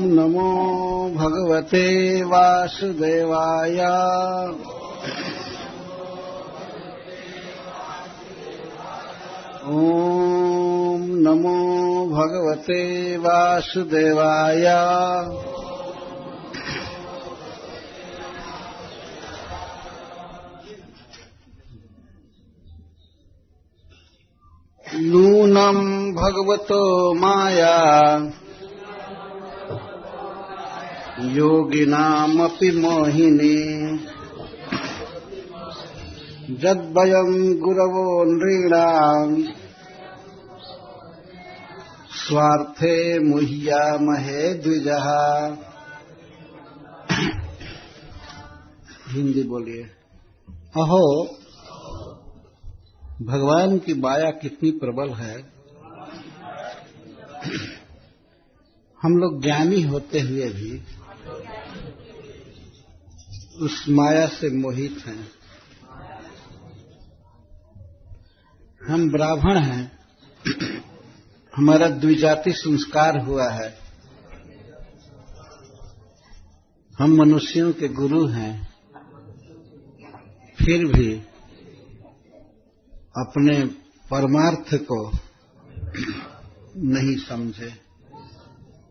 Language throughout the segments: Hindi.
नमो भगवते वासुदेवाय। ओम नमो भगवते वासुदेवाय। नूनं भगवतो माया योगिनामपि मोहिनी यद्वयं गुरवो नृणां स्वार्थे मुह्यामहे द्विजः। हिंदी बोलिए। अहो, भगवान की माया कितनी प्रबल है। हम लोग ज्ञानी होते हुए भी उस माया से मोहित हैं। हम ब्राह्मण हैं, हमारा द्विजाति संस्कार हुआ है, हम मनुष्यों के गुरु हैं, फिर भी अपने परमार्थ को नहीं समझे,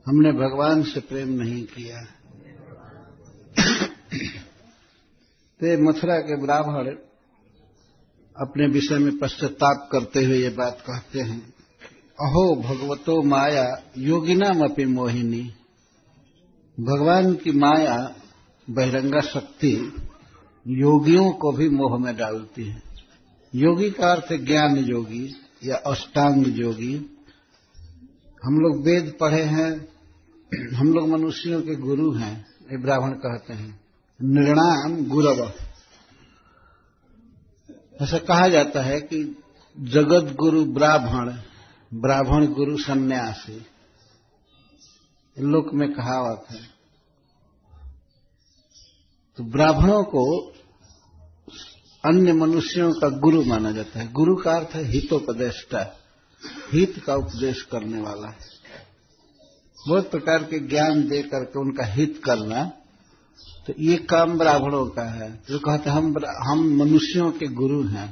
हमने भगवान से प्रेम नहीं किया। तो मथुरा के ब्राह्मण अपने विषय में पश्चाताप करते हुए ये बात कहते हैं, अहो भगवतो माया योगिनामपि मोहिनी। भगवान की माया बहिरंगा शक्ति योगियों को भी मोह में डालती है। योगी का अर्थ ज्ञान योगी या अष्टांग योगी। हम लोग वेद पढ़े हैं, हम लोग मनुष्यों के गुरु हैं, ये ब्राह्मण कहते हैं। नृणाम गुरव, ऐसा कहा जाता है कि जगत गुरु ब्राह्मण, ब्राह्मण गुरु सन्यासी, लोक में कहावत है। तो ब्राह्मणों को अन्य मनुष्यों का गुरु माना जाता है। गुरु का अर्थ है हितोपदेष्टा, हित का उपदेश करने वाला। बहुत प्रकार के ज्ञान दे करके उनका हित करना, तो ये काम ब्राह्मणों का है। जो कहते हैं हम मनुष्यों के गुरु हैं,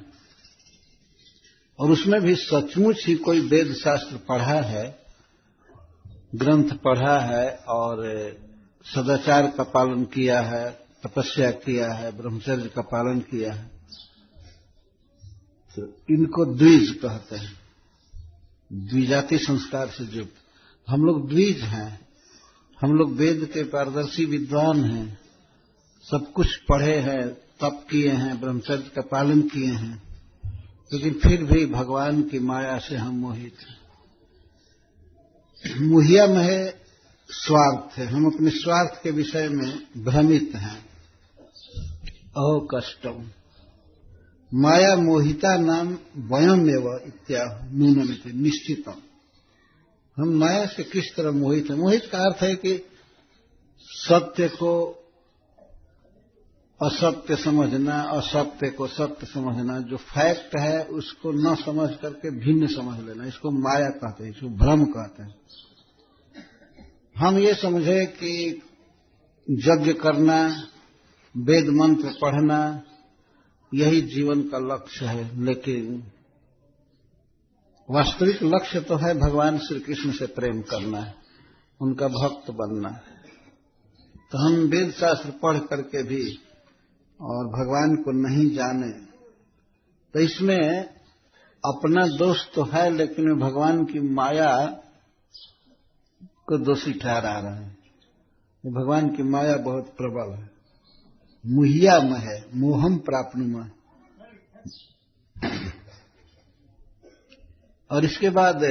और उसमें भी सचमुच ही कोई वेद शास्त्र पढ़ा है, ग्रंथ पढ़ा है और सदाचार का पालन किया है, तपस्या किया है, ब्रह्मचर्य का पालन किया है, तो इनको द्विज कहते हैं। द्विजाति संस्कार से युक्त हम लोग द्विज हैं। हम लोग वेद के पारदर्शी विद्वान हैं, सब कुछ पढ़े हैं, तप किए हैं, ब्रह्मचर्य का पालन किए हैं, लेकिन फिर भी भगवान की माया से हम मोहित हैं। मुह्या महे स्वार्थ है, हम अपने स्वार्थ के विषय में भ्रमित हैं। अहो कष्टम माया मोहिता नाम वयमेव इत्याह नूनमिति निश्चितम। हम माया से किस तरह मोहित हैं। मोहित का अर्थ है कि सत्य को असत्य समझना, असत्य को सत्य समझना, जो फैक्ट है उसको न समझ करके भिन्न समझ लेना, इसको माया कहते हैं, इसको भ्रम कहते हैं। हम ये समझे कि यज्ञ करना, वेद मंत्र पढ़ना, यही जीवन का लक्ष्य है, लेकिन वास्तविक लक्ष्य तो है भगवान श्री कृष्ण से प्रेम करना है, उनका भक्त बनना है। तो हम वेद शास्त्र पढ़ करके भी और भगवान को नहीं जाने, तो इसमें अपना दोष तो है, लेकिन भगवान की माया को दोषी ठहरा रहे हैं। भगवान की माया बहुत प्रबल है। मुह्या महे मोहम प्राप्नुमा। और इसके बाद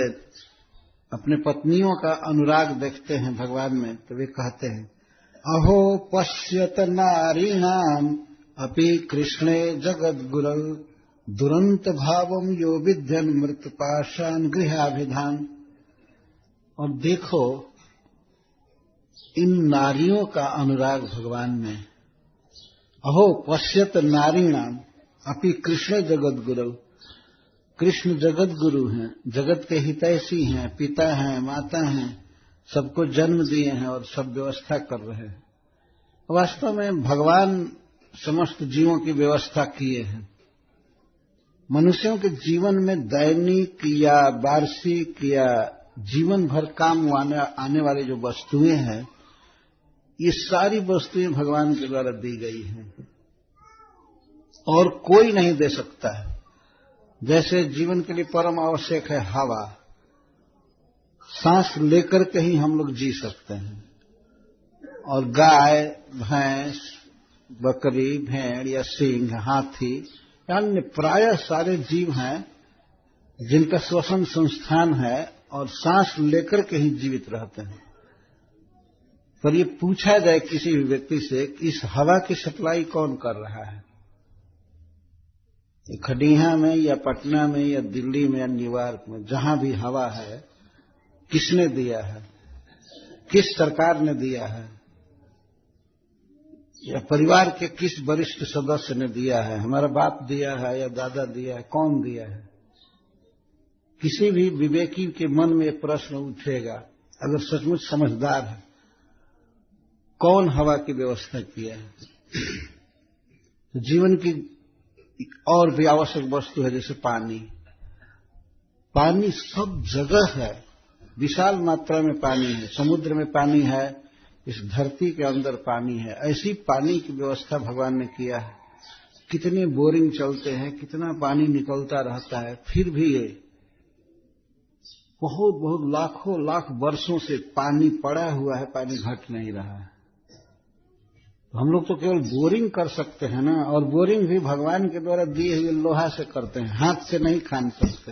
अपने पत्नियों का अनुराग देखते हैं भगवान में, तो वे कहते हैं, अहो पश्यत नारीणाम अपि कृष्णे जगद्गुरौ दुरंत भावम यो विद्यन मृत पाषाण गृहाभिधान। और देखो इन नारियों का अनुराग भगवान में। अहो पश्यत नारीणाम अपि कृष्ण जगत गुरु। कृष्ण जगत गुरु हैं, जगत के हितैषी हैं, पिता हैं, माता हैं, सबको जन्म दिए हैं और सब व्यवस्था कर रहे हैं। वास्तव में भगवान समस्त जीवों की व्यवस्था किए हैं। मनुष्यों के जीवन में दैनिक या वार्षिक या जीवन भर काम आने वाली जो वस्तुएं हैं, ये सारी वस्तुएं भगवान के द्वारा दी गई हैं और कोई नहीं दे सकता है। जैसे जीवन के लिए परम आवश्यक है हवा, सांस लेकर के ही हम लोग जी सकते हैं, और गाय, भैंस, बकरी, भेड़ या सिंह, हाथी, अन्य प्रायः सारे जीव हैं जिनका श्वसन संस्थान है और सांस लेकर के ही जीवित रहते हैं। पर ये पूछा जाए किसी भी व्यक्ति से कि इस हवा की सप्लाई कौन कर रहा है, खड़िया में या पटना में या दिल्ली में या न्यूयॉर्क में, जहां भी हवा है, किसने दिया है? किस सरकार ने दिया है? या परिवार के किस वरिष्ठ सदस्य ने दिया है? हमारा बाप दिया है या दादा दिया है? कौन दिया है? किसी भी विवेकी के मन में प्रश्न उठेगा, अगर सचमुच समझदार है, कौन हवा की व्यवस्था किया है? तो जीवन की और भी आवश्यक वस्तु है, जैसे पानी। पानी सब जगह है, विशाल मात्रा में पानी है, समुद्र में पानी है, इस धरती के अंदर पानी है। ऐसी पानी की व्यवस्था भगवान ने किया है। कितने बोरिंग चलते हैं, कितना पानी निकलता रहता है, फिर भी ये बहुत बहुत लाखों लाख वर्षों से पानी पड़ा हुआ है, पानी घट नहीं रहा है। हम लोग तो केवल बोरिंग कर सकते हैं ना, और बोरिंग भी भगवान के द्वारा दिए हुए लोहा से करते हैं, हाथ से नहीं खान सकते।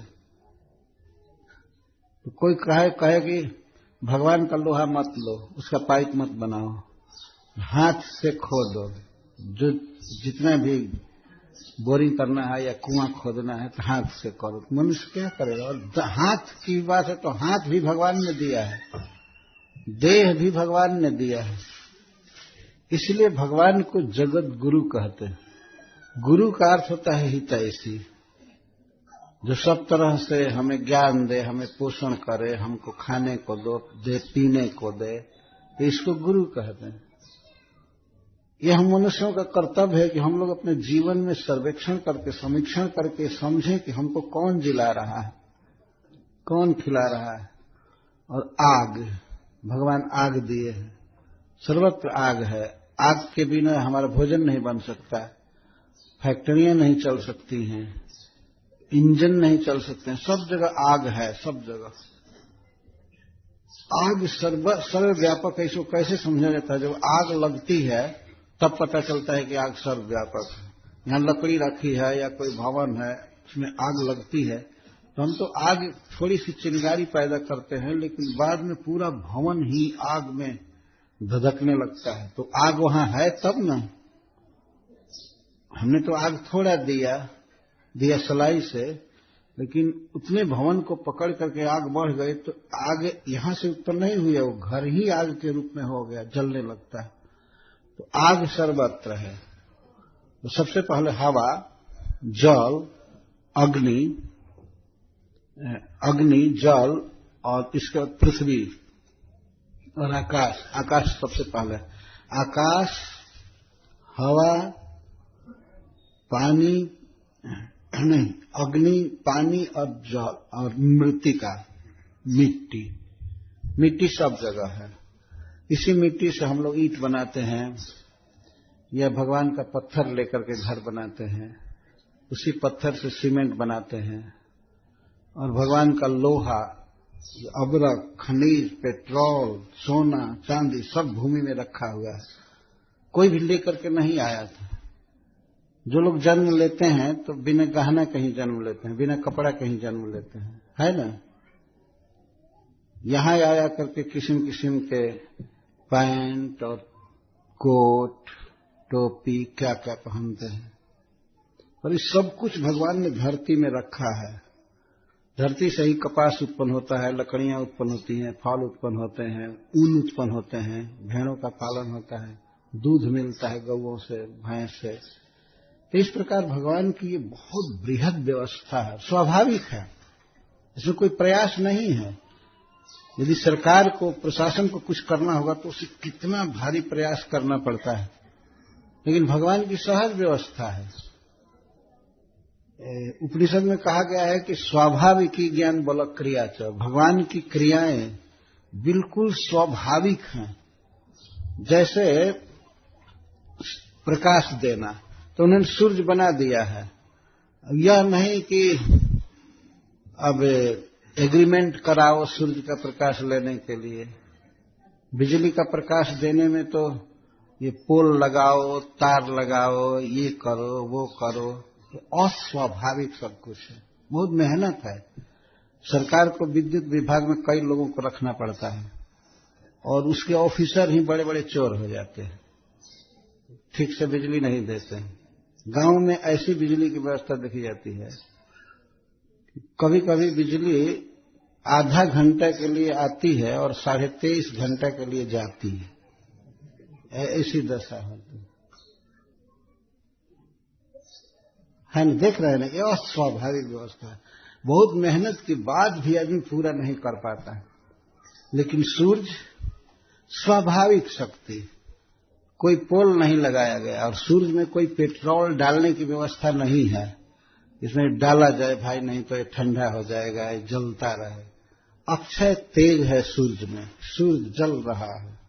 तो कोई कहे कि भगवान का लोहा मत लो, उसका पाइप मत बनाओ, हाथ से खोदो, जो जितना भी बोरिंग करना है या कुआं खोदना है तो हाथ से करो। मनुष्य क्या करेगा? और हाथ की बात है तो हाथ भी भगवान ने दिया है, देह भी भगवान ने दिया है। इसलिए भगवान को जगत गुरु कहते हैं। गुरु का अर्थ होता है हितैषी, जो सब तरह से हमें ज्ञान दे, हमें पोषण करे, हमको खाने को दे, पीने को दे, इसको गुरु कहते हैं। यह हम मनुष्यों का कर्तव्य है कि हम लोग अपने जीवन में सर्वेक्षण करके, समीक्षण करके समझें कि हमको कौन जिला रहा है, कौन खिला रहा है। और आग, भगवान आग दिए हैं, सर्वत्र आग है। आग के बिना हमारा भोजन नहीं बन सकता, फैक्ट्रियां नहीं चल सकती हैं, इंजन नहीं चल सकते हैं, सब जगह आग है, सब जगह आग सर्वव्यापक है। इसको कैसे समझा जाता है? जब आग लगती है तब पता चलता है कि आग सर्वव्यापक है। यहां लकड़ी रखी है या कोई भवन है, उसमें आग लगती है तो हम तो आग थोड़ी सी चिंगारी पैदा करते हैं, लेकिन बाद में पूरा भवन ही आग में धधकने लगता है। तो आग वहां है तब ना। हमने तो आग थोड़ा दिया सलाई से, लेकिन उतने भवन को पकड़ करके आग बढ़ गई तो आग यहां से उत्पन्न नहीं हुई है, वो घर ही आग के रूप में हो गया, जलने लगता है। तो आग सर्वत्र है। तो सबसे पहले हवा, जल, अग्नि, जल, और इसके बाद पृथ्वी और आकाश। आकाश सबसे पहले, आकाश, हवा, पानी नहीं, अग्नि, पानी और जल और मृत्तिका, मिट्टी सब जगह है। इसी मिट्टी से हम लोग ईंट बनाते हैं या भगवान का पत्थर लेकर के घर बनाते हैं, उसी पत्थर से सीमेंट बनाते हैं। और भगवान का लोहा, अबरक, खनिज, पेट्रोल, सोना, चांदी सब भूमि में रखा हुआ है, कोई भी लेकर के नहीं आया था। जो लोग जन्म लेते हैं तो बिना गहना कहीं जन्म लेते हैं, बिना कपड़ा कहीं जन्म लेते हैं, है ना। यहां आया करके किस्म किस्म के पैंट और कोट, टोपी, क्या क्या पहनते हैं। और इस सब कुछ भगवान ने धरती में रखा है। धरती से ही कपास उत्पन्न होता है, लकड़ियां उत्पन्न होती हैं, फल उत्पन्न होते हैं, ऊन उत्पन्न होते हैं, भेड़ों का पालन होता है, दूध मिलता है गौओं से, भैंस से। तो इस प्रकार भगवान की ये बहुत बृहद व्यवस्था है, स्वाभाविक है, इसमें कोई प्रयास नहीं है। यदि सरकार को, प्रशासन को कुछ करना होगा तो उसे कितना भारी प्रयास करना पड़ता है, लेकिन भगवान की सहज व्यवस्था है। उपनिषद में कहा गया है कि स्वाभाविकी ज्ञान बल क्रिया च, भगवान की क्रियाएं बिल्कुल स्वाभाविक हैं। जैसे प्रकाश देना, तो उन्होंने सूर्य बना दिया है। यह नहीं कि अब एग्रीमेंट कराओ सूर्य का प्रकाश लेने के लिए। बिजली का प्रकाश देने में तो ये पोल लगाओ, तार लगाओ, ये करो, वो करो, तो अस्वाभाविक सब कुछ है, बहुत मेहनत है। सरकार को विद्युत विभाग में कई लोगों को रखना पड़ता है और उसके ऑफिसर ही बड़े बड़े चोर हो जाते हैं, ठीक से बिजली नहीं देते हैं। गांव में ऐसी बिजली की व्यवस्था देखी जाती है, कभी कभी बिजली आधा घंटे के लिए आती है और 23.5 घंटे के लिए जाती है, ऐसी दशा होती है ना। देख रहे हैं ना, ये अस्वाभाविक व्यवस्था है। बहुत मेहनत के बाद भी आदमी पूरा नहीं कर पाता है। लेकिन सूर्य स्वाभाविक शक्ति, कोई पोल नहीं लगाया गया और सूर्य में कोई पेट्रोल डालने की व्यवस्था नहीं है, इसमें डाला जाए भाई नहीं तो ये ठंडा हो जाएगा, ये जलता रहे। अक्षय तेज है सूर्य में, सूर्य जल रहा है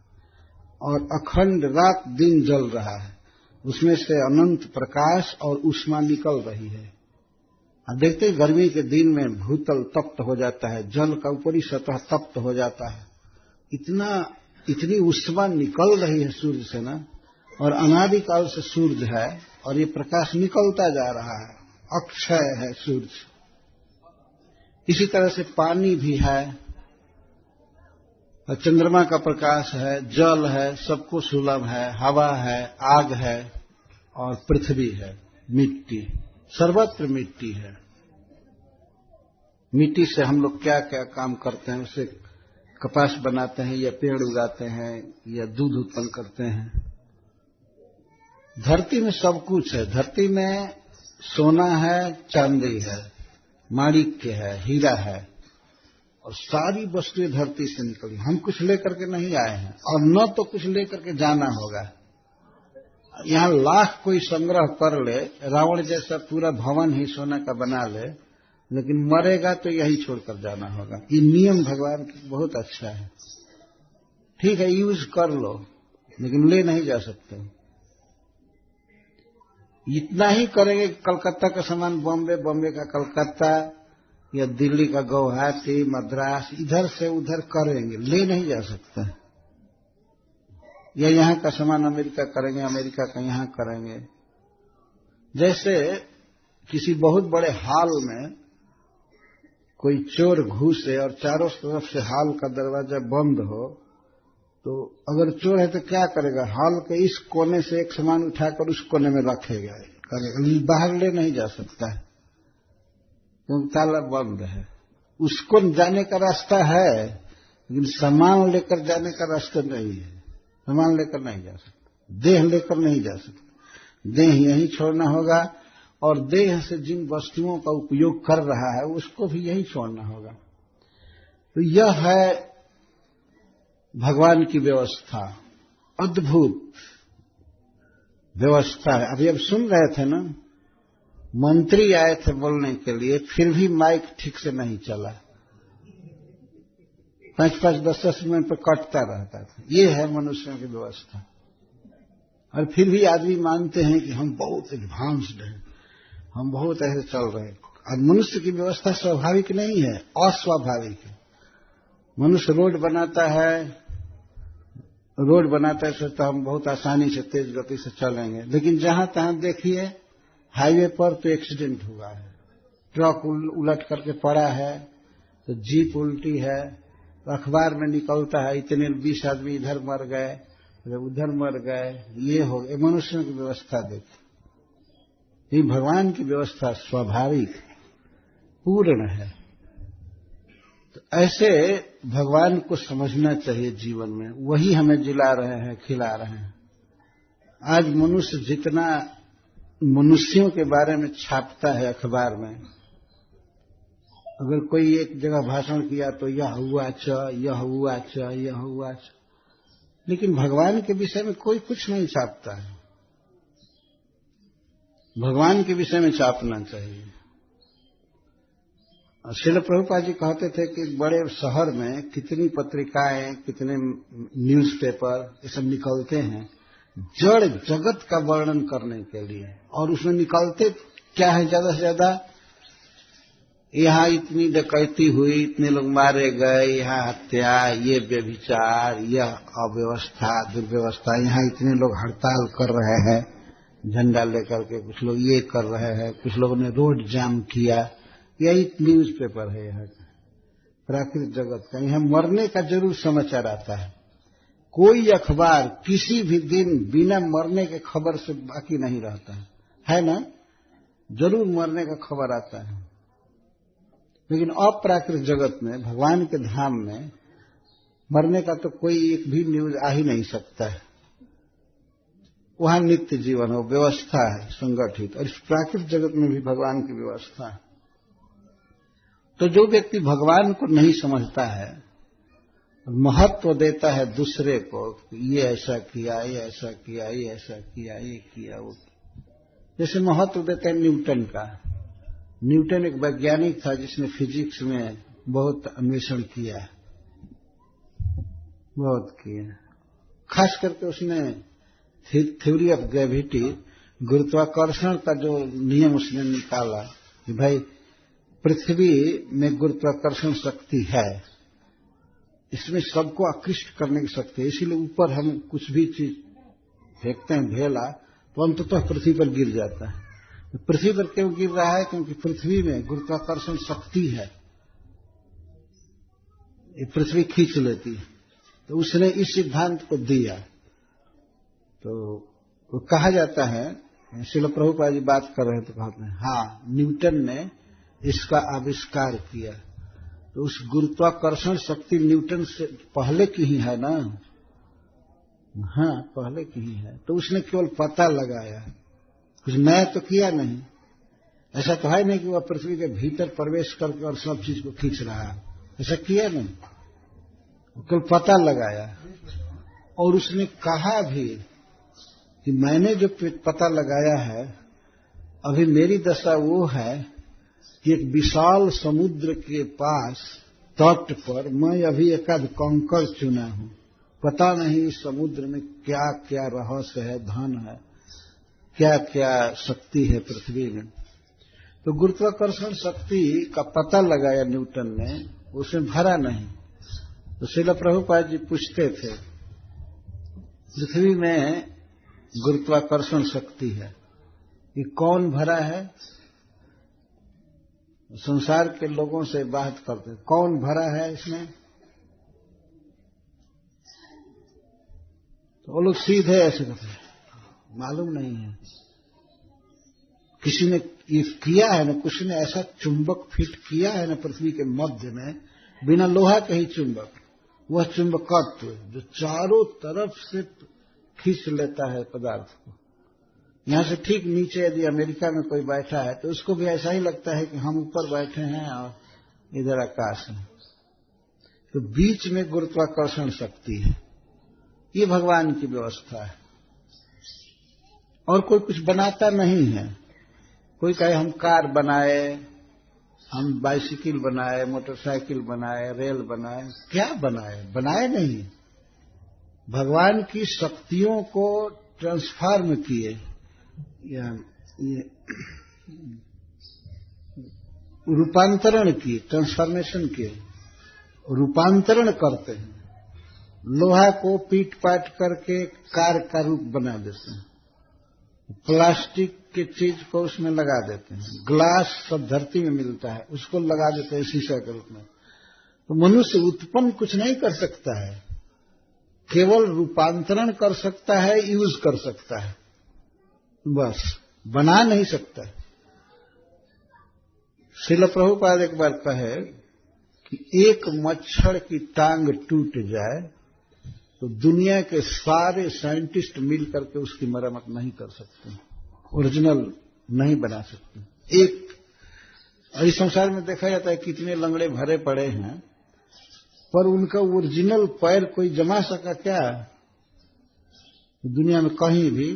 और अखंड रात दिन जल रहा है, उसमें से अनंत प्रकाश और ऊष्मा निकल रही है। अब देखते हैं गर्मी के दिन में भूतल तप्त हो जाता है, जल का ऊपरी सतह तप्त हो जाता है, इतनी ऊष्मा निकल रही है सूर्य से ना, और अनादिकाल से सूर्य है और ये प्रकाश निकलता जा रहा है, अक्षय है सूर्य। इसी तरह से पानी भी है, चंद्रमा का प्रकाश है, जल है, सबको सुलभ है, हवा है, आग है और पृथ्वी है, मिट्टी, सर्वत्र मिट्टी है। मिट्टी से हम लोग क्या क्या काम करते हैं, उससे कपास बनाते हैं या पेड़ उगाते हैं या दूध उत्पन्न करते हैं। धरती में सब कुछ है, धरती में सोना है, चांदी है, माणिक्य है, हीरा है और सारी वस्तुएं धरती से निकली। हम कुछ लेकर के नहीं आए हैं और न तो कुछ लेकर के जाना होगा। यहां लाख कोई संग्रह कर ले, रावण जैसा पूरा भवन ही सोना का बना ले, लेकिन मरेगा तो यही छोड़कर जाना होगा। ये नियम भगवान की बहुत अच्छा है। ठीक है, यूज कर लो, लेकिन ले नहीं जा सकते। इतना ही करेंगे कि कलकत्ता का सामान बॉम्बे, बॉम्बे का कलकत्ता या दिल्ली का गुवाहाटी, मद्रास, इधर से उधर करेंगे, ले नहीं जा सकते। या यहां का सामान अमेरिका करेंगे, अमेरिका का यहां करेंगे। जैसे किसी बहुत बड़े हॉल में कोई चोर घुसे और चारों तरफ से हॉल का दरवाजा बंद हो, तो अगर चोर है तो क्या करेगा, हॉल के इस कोने से एक सामान उठाकर उस कोने में रखेगा, बाहर ले नहीं जा सकता है क्योंकि ताला बंद है। उसको जाने का रास्ता है, लेकिन सामान लेकर जाने का रास्ता नहीं है। सामान लेकर नहीं जा सकता, देह लेकर नहीं जा सकता, देह यहीं छोड़ना होगा और देह से जिन वस्तुओं का उपयोग कर रहा है उसको भी यही छोड़ना होगा। तो यह है भगवान की व्यवस्था, अद्भुत व्यवस्था है। अभी अब सुन रहे थे ना, मंत्री आए थे बोलने के लिए, फिर भी माइक ठीक से नहीं चला, 5-5, 10-10 मिनट पर कटता रहता था। ये है मनुष्यों की व्यवस्था। और फिर भी आदमी मानते हैं कि हम बहुत एडवांस्ड हैं, हम बहुत ऐसे चल रहे हैं। और मनुष्य की व्यवस्था स्वाभाविक नहीं है, अस्वाभाविक है। मनुष्य रोड बनाता है, सोचता हम बहुत आसानी से तेज गति से चलेंगे, लेकिन जहां तहां देखिए हाईवे पर तो एक्सीडेंट हुआ है, ट्रक उलट करके पड़ा है, तो जीप उल्टी है, तो अखबार में निकलता है इतने 20 आदमी इधर मर गए, उधर मर गए, ये हो गए। मनुष्यों की व्यवस्था देखिए, ये भगवान की व्यवस्था स्वाभाविक पूर्ण है। तो ऐसे भगवान को समझना चाहिए जीवन में, वही हमें जिला रहे हैं, खिला रहे हैं। आज मनुष्य जितना मनुष्यों के बारे में छापता है अखबार में, अगर कोई एक जगह भाषण किया तो यह हुआ च, यह हुआ च, यह हुआ च, लेकिन भगवान के विषय में कोई कुछ नहीं छापता है। भगवान के विषय में छापना चाहिए। श्रील प्रभुपाद जी कहते थे कि बड़े शहर में कितनी पत्रिकाएं, कितने न्यूज़पेपर ये सब निकलते हैं जड़ जगत का वर्णन करने के लिए, और उसमें निकलते क्या है ज्यादा से ज्यादा, यहाँ इतनी डकैती हुई, इतने लोग मारे गए, यहाँ हत्या, ये व्यभिचार, यह अव्यवस्था, दुर्व्यवस्था, यहाँ इतने लोग हड़ताल कर रहे हैं झंडा लेकर के, कुछ लोग ये कर रहे हैं, कुछ लोगों ने रोड जाम किया। यही न्यूज़पेपर है यहाँ का, प्राकृतिक जगत का। यहाँ मरने का जरूर समाचार आता है। कोई अखबार किसी भी दिन बिना मरने के खबर से बाकी नहीं रहता है ना? जरूर मरने का खबर आता है। लेकिन अप्राकृतिक जगत में, भगवान के धाम में मरने का तो कोई एक भी न्यूज आ ही नहीं सकता है। वहां नित्य जीवन हो, व्यवस्था है संगठित, और इस प्राकृतिक जगत में भी भगवान की व्यवस्था है। तो जो व्यक्ति भगवान को नहीं समझता है, महत्व देता है दूसरे को, ये ऐसा किया, ये ऐसा किया, ये ऐसा किया, ये किया, वो किया, जैसे महत्व देते हैं न्यूटन का। न्यूटन एक वैज्ञानिक था जिसने फिजिक्स में बहुत अन्वेषण किया, बहुत किया। खास करके उसने थ्योरी ऑफ ग्रेविटी, गुरुत्वाकर्षण का जो नियम उसने निकाला कि भाई पृथ्वी में गुरुत्वाकर्षण शक्ति है, इसमें सबको आकृष्ट करने की शक्ति है, इसीलिए ऊपर हम कुछ भी चीज फेंकते हैं ढेला तो अंततः पृथ्वी पर गिर जाता है। पृथ्वी पर क्यों गिर रहा है? क्योंकि पृथ्वी में गुरुत्वाकर्षण शक्ति है, ये पृथ्वी खींच लेती है। तो उसने इस सिद्धांत को दिया। तो वो कहा जाता है, श्रील प्रभुपाद जी बात कर रहे हैं तो कहते हैं हाँ, न्यूटन ने इसका आविष्कार किया। तो उस गुरुत्वाकर्षण शक्ति न्यूटन से पहले की ही है ना? हाँ, पहले की ही है। तो उसने केवल पता लगाया, कुछ नया तो किया नहीं। ऐसा तो है नहीं कि वह पृथ्वी के भीतर प्रवेश करके और सब चीज को खींच रहा है, ऐसा किया नहीं। केवल पता लगाया। और उसने कहा भी कि मैंने जो पता लगाया है, अभी मेरी दशा वो है कि एक विशाल समुद्र के पास तट पर मैं अभी एकाध कंकड़ चुना हूं। पता नहीं इस समुद्र में क्या क्या रहस्य है, धन है, क्या क्या शक्ति है पृथ्वी में। तो गुरुत्वाकर्षण शक्ति का पता लगाया न्यूटन ने, उसमें भरा नहीं। तो श्रील प्रभुपाद जी पूछते थे, पृथ्वी में गुरुत्वाकर्षण शक्ति है, ये कौन भरा है? संसार के लोगों से बात करते, कौन भरा है इसमें? तो वो लोग सीधे ऐसे कहते हैं मालूम नहीं है। किसी ने ये किया है ना, कुछ ने ऐसा चुंबक फिट किया है ना पृथ्वी के मध्य में, बिना लोहा के ही चुंबक, वह चुंबकत्व जो चारों तरफ से खींच लेता है पदार्थ को। यहां से ठीक नीचे यदि अमेरिका में कोई बैठा है तो उसको भी ऐसा ही लगता है कि हम ऊपर बैठे हैं और इधर आकाश है। तो बीच में गुरुत्वाकर्षण शक्ति है, ये भगवान की व्यवस्था है। और कोई कुछ बनाता नहीं है। कोई कहे हम कार बनाए, हम बाइसिकल बनाए, मोटरसाइकिल बनाए, रेल बनाए, क्या बनाए? बनाए नहीं। भगवान की शक्तियों को ट्रांसफॉर्म किए, ये रूपांतरण किए, ट्रांसफॉर्मेशन किए, रूपांतरण करते हैं। लोहा को पीट पाट करके कार का रूप बना देते हैं, प्लास्टिक की चीज को उसमें लगा देते हैं, ग्लास सब धरती में मिलता है उसको लगा देते हैं शीशा के रूप में। तो मनुष्य उत्पन्न कुछ नहीं कर सकता है, केवल रूपांतरण कर सकता है, यूज कर सकता है, बस बना नहीं सकता। श्रील प्रभुपाद एक बार कहे कि एक मच्छर की टांग टूट जाए तो दुनिया के सारे साइंटिस्ट मिल करके उसकी मरम्मत नहीं कर सकते, ओरिजिनल नहीं बना सकते। एक और इस संसार में देखा जाता है कितने लंगड़े भरे पड़े हैं, पर उनका ओरिजिनल पैर कोई जमा सका क्या दुनिया में कहीं भी?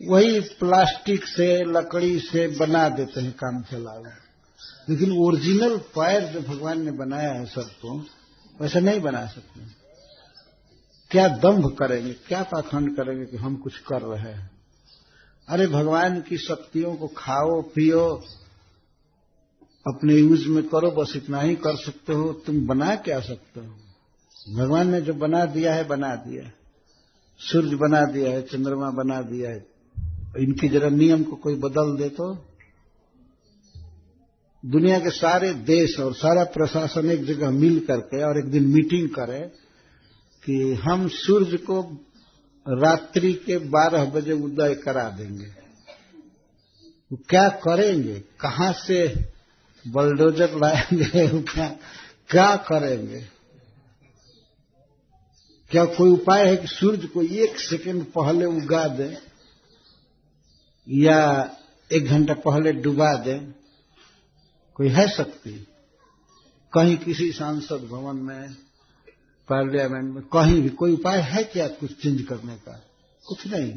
वही प्लास्टिक से लकड़ी से बना देते हैं काम चलाओ, लेकिन ओरिजिनल पैर जो भगवान ने बनाया है सबको, वैसे नहीं बना सकते। क्या दंभ करेंगे, क्या पाखंड करेंगे कि हम कुछ कर रहे हैं? अरे भगवान की शक्तियों को खाओ पियो, अपने यूज में करो, बस इतना ही कर सकते हो। तुम बना क्या सकते हो? भगवान ने जो बना दिया है बना दिया है। सूर्य बना दिया है, चंद्रमा बना दिया है, इनकी जरा नियम को कोई बदल दे तो? दुनिया के सारे देश और सारा प्रशासन एक जगह मिल करके और एक दिन मीटिंग करे कि हम सूर्य को रात्रि के 12 बजे उदय करा देंगे। तो क्या करेंगे? कहां से बलडोजर लाएंगे? क्या करेंगे? क्या कोई उपाय है कि सूर्य को 1 सेकंड पहले उगा दें या 1 घंटा पहले डुबा दें? कोई है शक्ति? कहीं किसी सांसद भवन में, पार्लियामेंट में, कहीं भी कोई उपाय है क्या कुछ चेंज करने का? कुछ नहीं।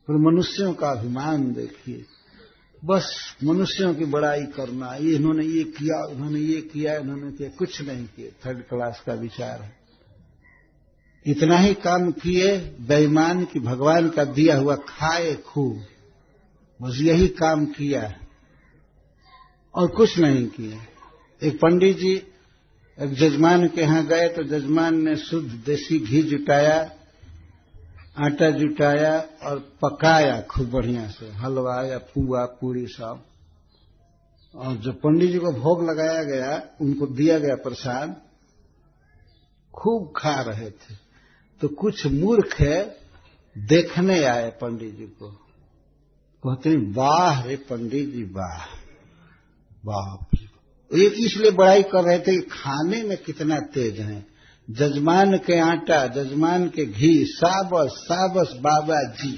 पर मनुष्यों का अभिमान देखिए, बस मनुष्यों की बड़ाई करना, ये इन्होंने ये किया, उन्होंने ये किया, इन्होंने किया, कुछ नहीं किए। 3rd क्लास का विचार है। इतना ही काम किए बेईमान कि भगवान का दिया हुआ खाए खूब, बस यही काम किया और कुछ नहीं किया। एक पंडित जी एक जजमान के यहां गए तो जजमान ने शुद्ध देसी घी जुटाया, आटा जुटाया और पकाया खूब बढ़िया से, हलवा या पुआ पूरी सब। और जब पंडित जी को भोग लगाया गया, उनको दिया गया प्रसाद, खूब खा रहे थे। तो कुछ मूर्ख देखने आए पंडित जी को, कहते हैं वाह रे पंडित जी वाह, बाप रे। ये इसलिए बड़ाई कर रहे थे कि खाने में कितना तेज है। जजमान के आटा, जजमान के घी, साबस साबस बाबा जी।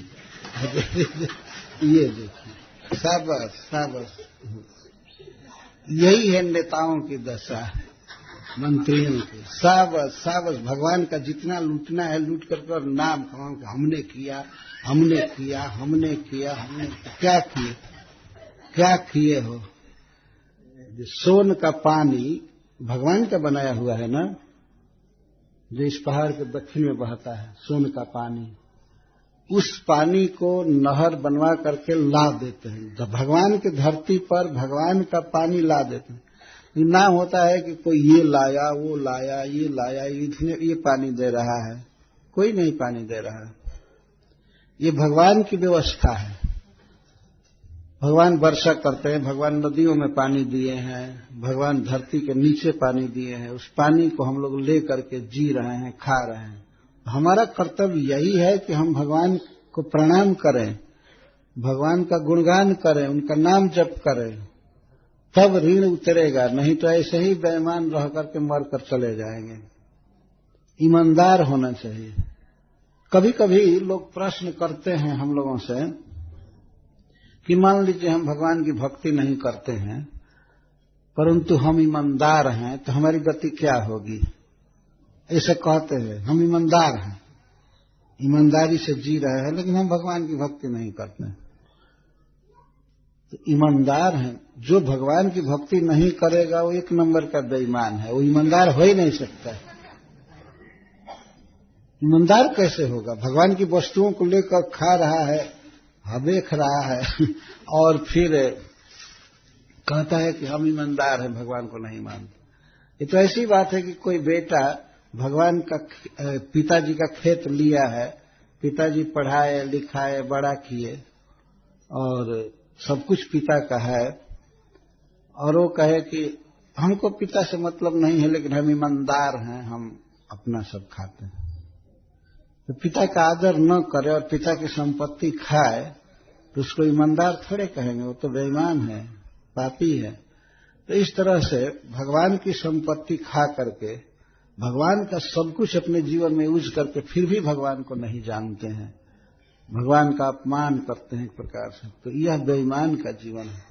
ये देखिए, साबस साबस। यही है नेताओं की दशा, मंत्रियों की। साबस साबस, भगवान का जितना लूटना है लूट करके और नाम कमाओ कि हमने किया, हमने किया, हमने किया, हमने क्या किए? क्या किए हो? सोन का पानी भगवान का बनाया हुआ है ना, जो इस पहाड़ के दक्षिण में बहता है, सोन का पानी। उस पानी को नहर बनवा करके ला देते हैं। जब भगवान की धरती पर भगवान का पानी ला देते हैं, ये ना होता है कि कोई ये लाया, वो लाया, ये लाया, ये पानी दे रहा है। कोई नहीं पानी दे रहा है। ये भगवान की व्यवस्था है। भगवान वर्षा करते हैं, भगवान नदियों में पानी दिए हैं, भगवान धरती के नीचे पानी दिए हैं। उस पानी को हम लोग ले करके जी रहे हैं, खा रहे हैं। हमारा कर्तव्य यही है कि हम भगवान को प्रणाम करें, भगवान का गुणगान करें, उनका नाम जप करें, तब ऋण उतरेगा। नहीं तो ऐसे ही बेईमान रह करके मर कर चले जाएंगे। ईमानदार होना चाहिए। कभी कभी लोग प्रश्न करते हैं हम लोगों से कि मान लीजिए हम भगवान की भक्ति नहीं करते हैं, परंतु हम ईमानदार हैं, तो हमारी गति क्या होगी? ऐसे कहते हैं हम ईमानदार हैं, ईमानदारी से जी रहे हैं, लेकिन हम भगवान की भक्ति नहीं करते। तो ईमानदार हैं, जो भगवान की भक्ति नहीं करेगा वो 1 नंबर का बेईमान है, वो ईमानदार हो ही नहीं सकता। ईमानदार कैसे होगा? भगवान की वस्तुओं को लेकर खा रहा है, देख रहा है और फिर कहता है कि हम ईमानदार हैं, भगवान को नहीं मानते। ये तो ऐसी बात है कि कोई बेटा भगवान का पिताजी का खेत लिया है, पिताजी पढ़ाए लिखाए बड़ा किए और सब कुछ पिता का है, और वो कहे कि हमको पिता से मतलब नहीं है, लेकिन हम ईमानदार हैं, हम अपना सब खाते हैं। तो पिता का आदर न करे और पिता की संपत्ति खाए तो उसको ईमानदार थोड़े कहेंगे, वो तो बेईमान है, पापी है। तो इस तरह से भगवान की संपत्ति खा करके, भगवान का सब कुछ अपने जीवन में यूज करके फिर भी भगवान को नहीं जानते हैं, भगवान का अपमान करते हैं एक प्रकार से। तो यह बेईमान का जीवन है।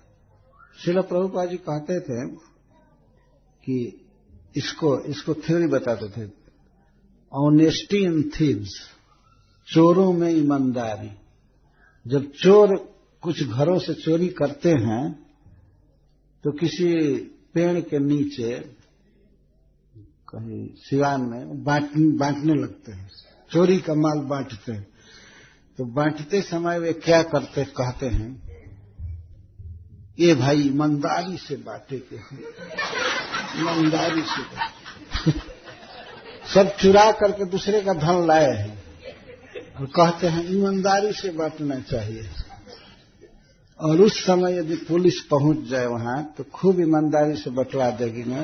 श्रील प्रभुपाद जी कहते थे कि इसको थ्योरी बताते थे, ऑनेस्टी इन थीव्स, चोरों में ईमानदारी। जब चोर कुछ घरों से चोरी करते हैं तो किसी पेड़ के नीचे कहीं सिवान में बांटने लगते हैं, चोरी का माल बांटते हैं। तो बांटते समय वे क्या करते कहते हैं, ये भाई ईमानदारी से बांटे के हैं, ईमानदारी से बांटे। सब चुरा करके दूसरे का धन लाए हैं और कहते हैं ईमानदारी से बांटना चाहिए। और उस समय यदि पुलिस पहुंच जाए वहां तो खूब ईमानदारी से बंटवा देगी ना,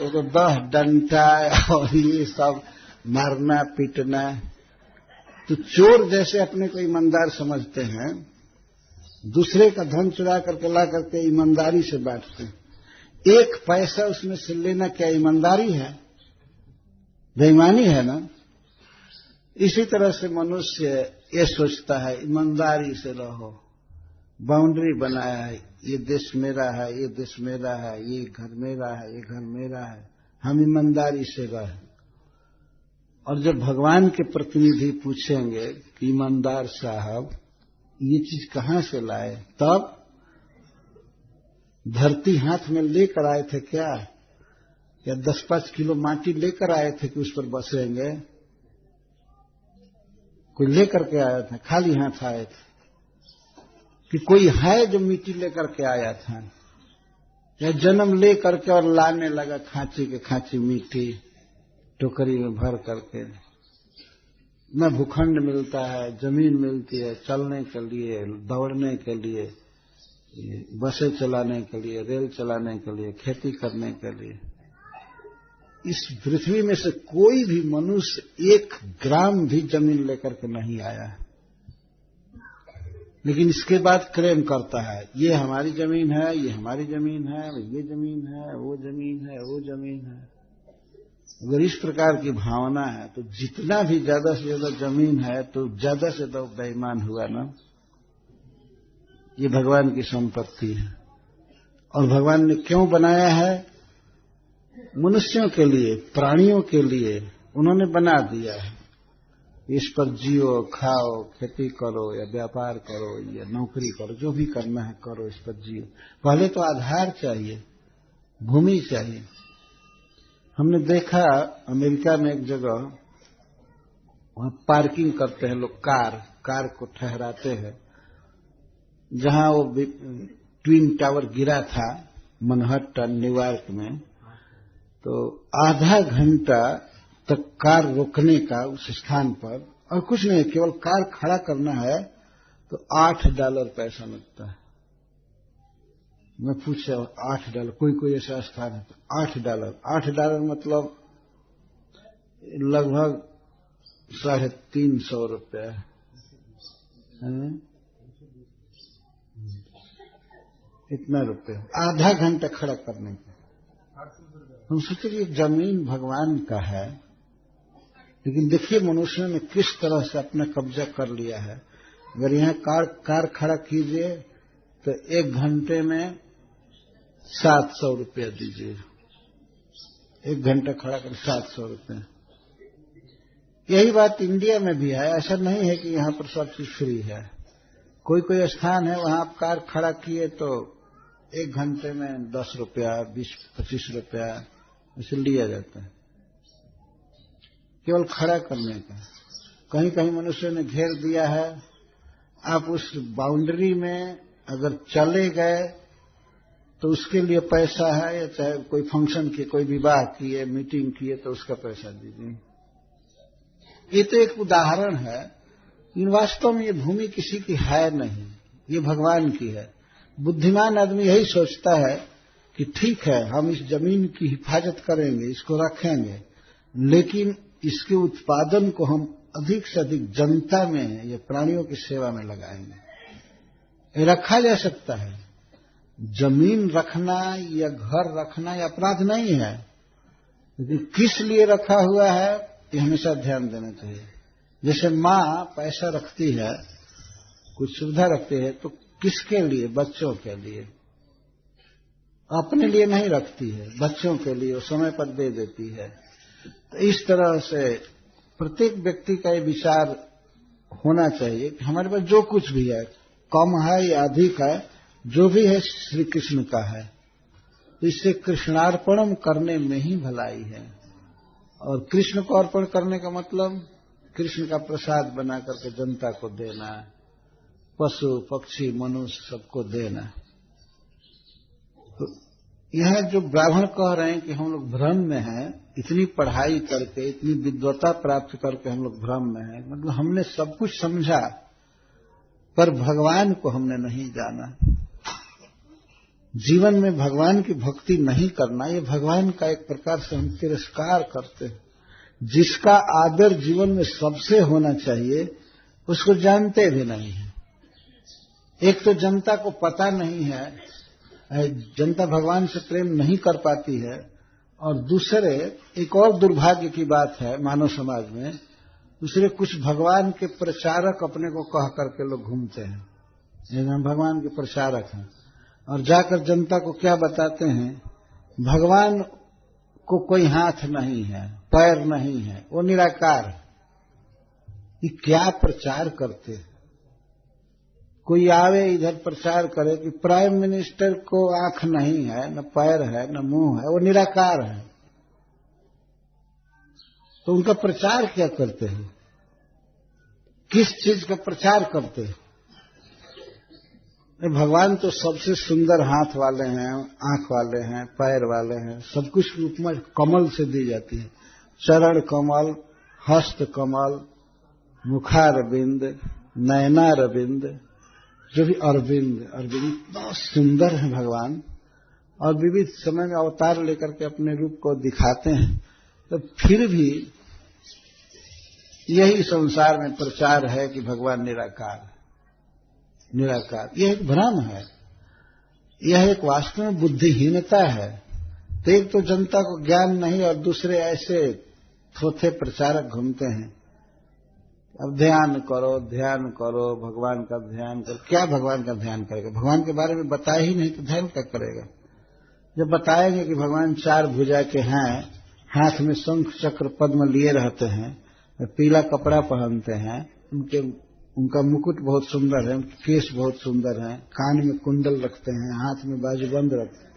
तो 10 डंडा और ये सब मारना पीटना। तो चोर जैसे अपने को ईमानदार समझते हैं, दूसरे का धन चुरा करके ला करके ईमानदारी से बांटते हैं। एक पैसा उसमें से लेना क्या ईमानदारी है? बेईमानी है ना। इसी तरह से मनुष्य ये सोचता है ईमानदारी से रहो, बाउंड्री बनाया है, ये देश मेरा है, ये देश मेरा है, ये घर मेरा है, ये घर मेरा है, हम ईमानदारी से रहे। और जब भगवान के प्रतिनिधि पूछेंगे कि ईमानदार साहब ये चीज कहां से लाए, तब धरती हाथ में लेकर आए थे क्या, या 10-5 किलो माटी लेकर आए थे कि उस पर बसेंगे? कोई लेकर के आया था, खाली हाथ आए थे? कि कोई है जो मिट्टी लेकर के आया था, या जन्म ले करके और लाने लगा खांची के खांची मिट्टी टोकरी में भर करके? न भूखंड मिलता है, जमीन मिलती है चलने के लिए, दौड़ने के लिए, बसें चलाने के लिए, रेल चलाने के लिए, खेती करने के लिए। इस पृथ्वी में से कोई भी मनुष्य 1 ग्राम भी जमीन लेकर के नहीं आया है, लेकिन इसके बाद क्लेम करता है ये हमारी जमीन है, ये हमारी जमीन है, ये जमीन है, वो जमीन है, वो जमीन है। अगर इस प्रकार की भावना है तो जितना भी ज्यादा से ज्यादा जमीन है तो ज्यादा से ज्यादा बेईमान हुआ ना। ये भगवान की संपत्ति है। और भगवान ने क्यों बनाया है? मनुष्यों के लिए, प्राणियों के लिए उन्होंने बना दिया है। इस पर जियो, खाओ, खेती करो या व्यापार करो या नौकरी करो, जो भी करना है करो, इस पर जियो। पहले तो आधार चाहिए, भूमि चाहिए। हमने देखा अमेरिका में एक जगह, वहां पार्किंग करते हैं लोग, कार को ठहराते हैं। जहां वो ट्विन टावर गिरा था मनहट्टन, न्यूयॉर्क में, तो आधा घंटा तक कार रोकने का उस स्थान पर, और कुछ नहीं, केवल कार खड़ा करना है तो $8 पैसा लगता है। मैं पूछा $8, कोई ऐसा स्थान है तो $8 मतलब लगभग 350 रुपया है। इतना रुपये आधा घंटा खड़ा करने का। हम सोचे कि जमीन भगवान का है, लेकिन देखिए मनुष्य ने किस तरह से अपना कब्जा कर लिया है। अगर यहाँ कार खड़ा कीजिए तो 1 घंटे में 700 रुपया दीजिए। 1 घंटा खड़ा कर 700 रुपये। यही बात इंडिया में भी है। ऐसा नहीं है कि यहाँ पर सब चीज फ्री है। कोई स्थान है वहां आप कार खड़ा किए तो 1 घंटे में 10 रुपया, 20-25 रुपया ऐसे लिया जाता है, केवल खड़ा करने का। कहीं कहीं मनुष्य ने घेर दिया है, आप उस बाउंड्री में अगर चले गए तो उसके लिए पैसा है, या चाहे कोई फंक्शन किए, कोई विवाह किए, मीटिंग किए तो उसका पैसा दीजिए। ये तो एक उदाहरण है, लेकिन वास्तव में ये भूमि किसी की है नहीं, ये भगवान की है। बुद्धिमान आदमी यही सोचता है कि ठीक है हम इस जमीन की हिफाजत करेंगे, इसको रखेंगे, लेकिन इसके उत्पादन को हम अधिक से अधिक जनता में या प्राणियों की सेवा में लगाएंगे। रखा जा सकता है। जमीन रखना या घर रखना या अपराध नहीं है, लेकिन किस लिए रखा हुआ है ये हमेशा ध्यान देना चाहिए। जैसे माँ पैसा रखती है, कुछ सुविधा रखती है, तो किसके लिए? बच्चों के लिए। अपने लिए नहीं रखती है, बच्चों के लिए वो समय पर दे देती है। तो इस तरह से प्रत्येक व्यक्ति का ये विचार होना चाहिए कि हमारे पास जो कुछ भी है, कम है या अधिक है, जो भी है श्री कृष्ण का है, तो इससे कृष्णार्पणम करने में ही भलाई है। और कृष्ण को अर्पण करने का मतलब कृष्ण का प्रसाद बना करके जनता को देना, पशु पक्षी मनुष्य सबको देना। तो यह जो ब्राह्मण कह रहे हैं कि हम लोग भ्रम में हैं, इतनी पढ़ाई करके, इतनी विद्वता प्राप्त करके हम लोग भ्रम में हैं, मतलब हमने सब कुछ समझा पर भगवान को हमने नहीं जाना। जीवन में भगवान की भक्ति नहीं करना, ये भगवान का एक प्रकार से हम तिरस्कार करते हैं। जिसका आदर जीवन में सबसे होना चाहिए उसको जानते भी नहीं है। एक तो जनता को पता नहीं है, जनता भगवान से प्रेम नहीं कर पाती है, और दूसरे एक और दुर्भाग्य की बात है मानव समाज में, दूसरे कुछ भगवान के प्रचारक अपने को कह करके लोग घूमते हैं, हम भगवान के प्रचारक हैं, और जाकर जनता को क्या बताते हैं? भगवान को कोई हाथ नहीं है, पैर नहीं है, वो निराकार है। ये क्या प्रचार करते हैं? कोई आवे इधर प्रचार करे कि प्राइम मिनिस्टर को आंख नहीं है, न पैर है, न मुंह है, वो निराकार है, तो उनका प्रचार क्या करते हैं? किस चीज का प्रचार करते हैं? भगवान तो सबसे सुंदर हाथ वाले हैं, आंख वाले हैं, पैर वाले हैं, सब कुछ उपमा कमल से दी जाती है। चरण कमल, हस्त कमल, मुखारविंद, नयनारविंद, जो भी अरविंद इतना सुंदर है भगवान, और विविध समय में अवतार लेकर के अपने रूप को दिखाते हैं। तो फिर भी यही संसार में प्रचार है कि भगवान निराकार है, निराकार। यह एक भ्रम है, यह एक वास्तव में बुद्धिहीनता है। तो एक तो जनता को ज्ञान नहीं, और दूसरे ऐसे थोथे प्रचारक घूमते हैं, अब ध्यान करो, भगवान का ध्यान करो। क्या भगवान का ध्यान करेगा? भगवान के बारे में बताया ही नहीं तो ध्यान क्या करेगा? जब बताएंगे कि भगवान 4 भुजा के हैं, हाथ में शंख चक्र पद्म लिए रहते हैं, पीला कपड़ा पहनते हैं, उनका मुकुट बहुत सुंदर है, उनके केश बहुत सुंदर हैं, कान में कुंडल रखते हैं, हाथ में बाजूबंद रखते हैं,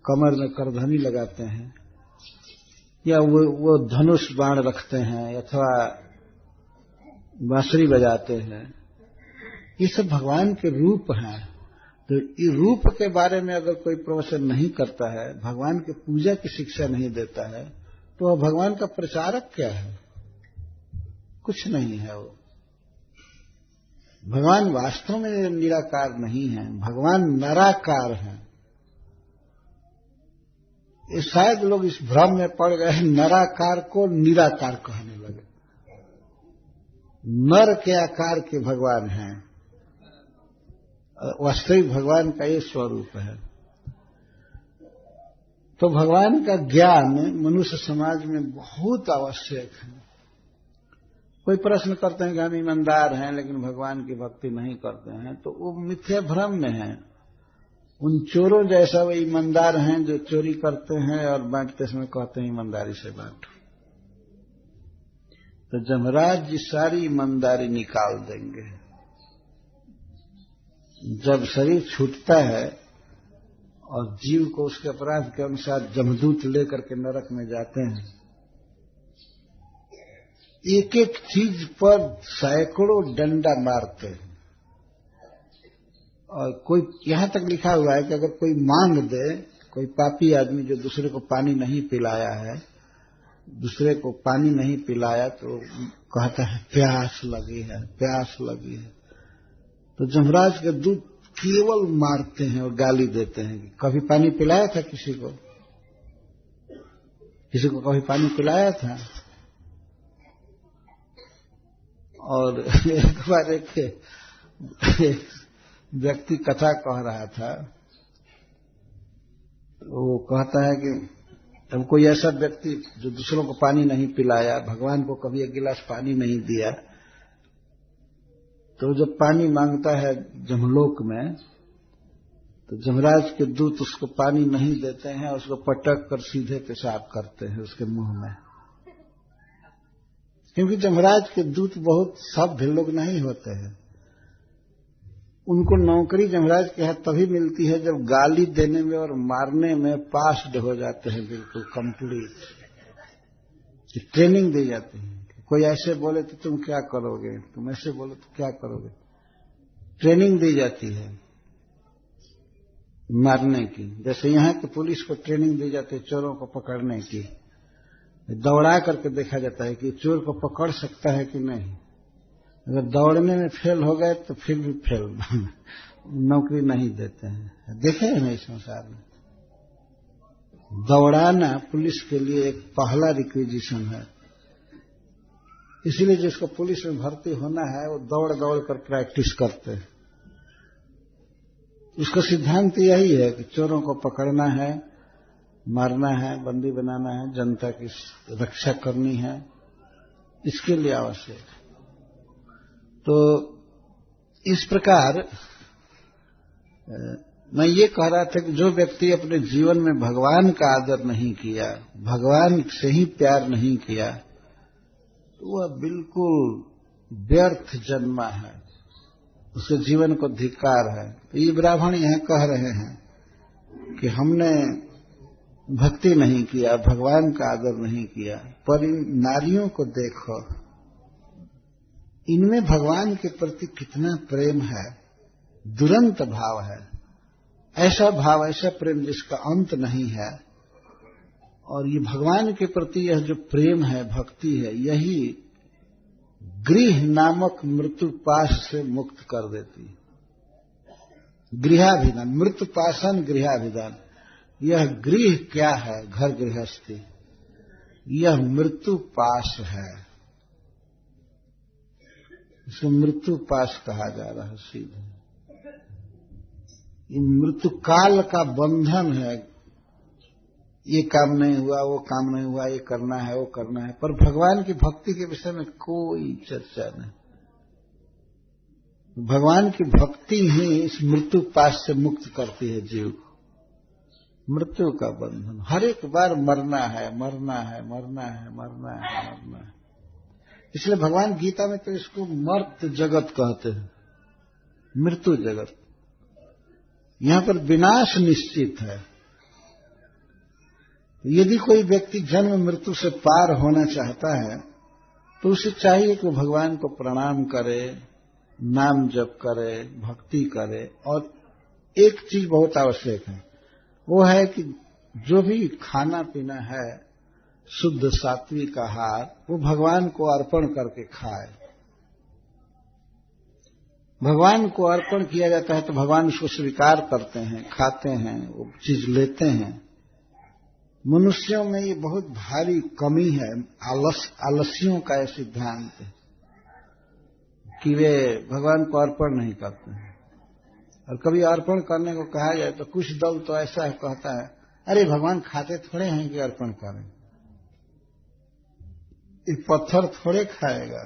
कमर में करधनी लगाते हैं, या वो धनुष बाण रखते हैं, अथवा बांसुरी बजाते हैं। ये सब भगवान के रूप हैं। तो इस रूप के बारे में अगर कोई प्रवचन नहीं करता है, भगवान की पूजा की शिक्षा नहीं देता है, तो वह भगवान का प्रचारक क्या है? कुछ नहीं है वो। भगवान वास्तव में निराकार नहीं है, भगवान नराकार है। शायद लोग इस भ्रम में पड़ गए, नराकार को निराकार कहने लगे। नर के आकार के भगवान हैं, वास्तविक भगवान का ये स्वरूप है। तो भगवान का ज्ञान मनुष्य समाज में बहुत आवश्यक है। कोई प्रश्न करते हैं कि हम ईमानदार हैं लेकिन भगवान की भक्ति नहीं करते हैं, तो वो मिथ्या भ्रम में है। उन चोरों जैसा वो ईमानदार हैं जो चोरी करते हैं और बांटते समय कहते हैं ईमानदारी से बांटो। तो जमराज जी सारी ईमानदारी निकाल देंगे। जब शरीर छूटता है और जीव को उसके अपराध के अनुसार जमदूत लेकर के नरक में जाते हैं, एक एक चीज पर सैकड़ों डंडा मारते हैं। और कोई यहां तक लिखा हुआ है कि अगर कोई मांग दे, कोई पापी आदमी जो दूसरे को पानी नहीं पिलाया है, दूसरे को पानी नहीं पिलाया, तो कहता है प्यास लगी है, प्यास लगी है। तो जमराज के दूत केवल मारते हैं और गाली देते हैं कि कभी पानी पिलाया था किसी को? किसी को कभी पानी पिलाया था? और एक बार एक व्यक्ति कथा कह रहा था, वो कहता है कि अब कोई ऐसा व्यक्ति जो दूसरों को पानी नहीं पिलाया, भगवान को कभी एक गिलास पानी नहीं दिया, तो जब पानी मांगता है जमलोक में, तो जमराज के दूत उसको पानी नहीं देते हैं, उसको पटक कर सीधे पेशाब करते हैं उसके मुंह में। क्योंकि जमराज के दूत बहुत सभ्य लोग नहीं होते हैं। उनको नौकरी जमराज के हाथ तभी मिलती है जब गाली देने में और मारने में पास्ड हो जाते हैं, बिल्कुल कंप्लीट। ट्रेनिंग दी जाती है। कोई ऐसे बोले तो तुम क्या करोगे, तुम ऐसे बोले तो क्या करोगे। ट्रेनिंग दी जाती है मारने की। जैसे यहाँ की पुलिस को ट्रेनिंग दी जाती है चोरों को पकड़ने की। दौड़ा करके देखा जाता है कि चोर को पकड़ सकता है कि नहीं। अगर दौड़ने में फेल हो गए तो फिर भी फेल नौकरी नहीं देते हैं। देखे हैं इस संसार में दौड़ाना पुलिस के लिए एक पहला रिक्विजिशन है। इसीलिए जिसको पुलिस में भर्ती होना है वो दौड़ दौड़ कर प्रैक्टिस करते हैं। उसका सिद्धांत यही है कि चोरों को पकड़ना है, मारना है, बंदी बनाना है, जनता की रक्षा करनी है, इसके लिए आवश्यक है। तो इस प्रकार मैं ये कह रहा था कि जो व्यक्ति अपने जीवन में भगवान का आदर नहीं किया, भगवान से ही प्यार नहीं किया, तो वह बिल्कुल व्यर्थ जन्मा है, उसके जीवन को धिक्कार है। तो ये ब्राह्मण यहां कह रहे हैं कि हमने भक्ति नहीं किया, भगवान का आदर नहीं किया, पर इन नारियों को देखो, इनमें भगवान के प्रति कितना प्रेम है, दुरंत भाव है, ऐसा भाव, ऐसा प्रेम जिसका अंत नहीं है। और ये भगवान के प्रति यह जो प्रेम है, भक्ति है, यही गृह नामक मृत्यु पाश से मुक्त कर देती है। गृहाभिधान, मृत्यु पाशन गृहाभिधान। यह गृह क्या है, घर गृहस्थी, यह मृत्यु पाश है। इसको मृत्यु पाश कहा जा रहा है सीधे। ये मृत्यु काल का बंधन है। ये काम नहीं हुआ, वो काम नहीं हुआ, ये करना है, वो करना है, पर भगवान की भक्ति के विषय में कोई चर्चा नहीं। भगवान की भक्ति ही इस मृत्यु पाश से मुक्त करती है जीव को। मृत्यु का बंधन, हर एक बार मरना है, मरना है, मरना है, मरना है, मरना है। इसलिए भगवान गीता में तो इसको मर्त जगत कहते हैं, मृत्यु जगत। यहां पर विनाश निश्चित है। यदि कोई व्यक्ति जन्म मृत्यु से पार होना चाहता है तो उसे चाहिए कि वो भगवान को प्रणाम करे, नाम जप करे, भक्ति करे। और एक चीज बहुत आवश्यक है, वो है कि जो भी खाना पीना है, शुद्ध सात्विक आहार, वो भगवान को अर्पण करके खाए। भगवान को अर्पण किया जाता है तो भगवान उसको स्वीकार करते हैं, खाते हैं, वो चीज लेते हैं। मनुष्यों में ये बहुत भारी कमी है, आलस्यों का यह सिद्धांत है कि वे भगवान को अर्पण नहीं करते हैं। और कभी अर्पण करने को कहा जाए तो कुछ दल तो ऐसा कहता है, अरे भगवान खाते थोड़े हैं कि अर्पण करें, ये पत्थर थोड़े खाएगा,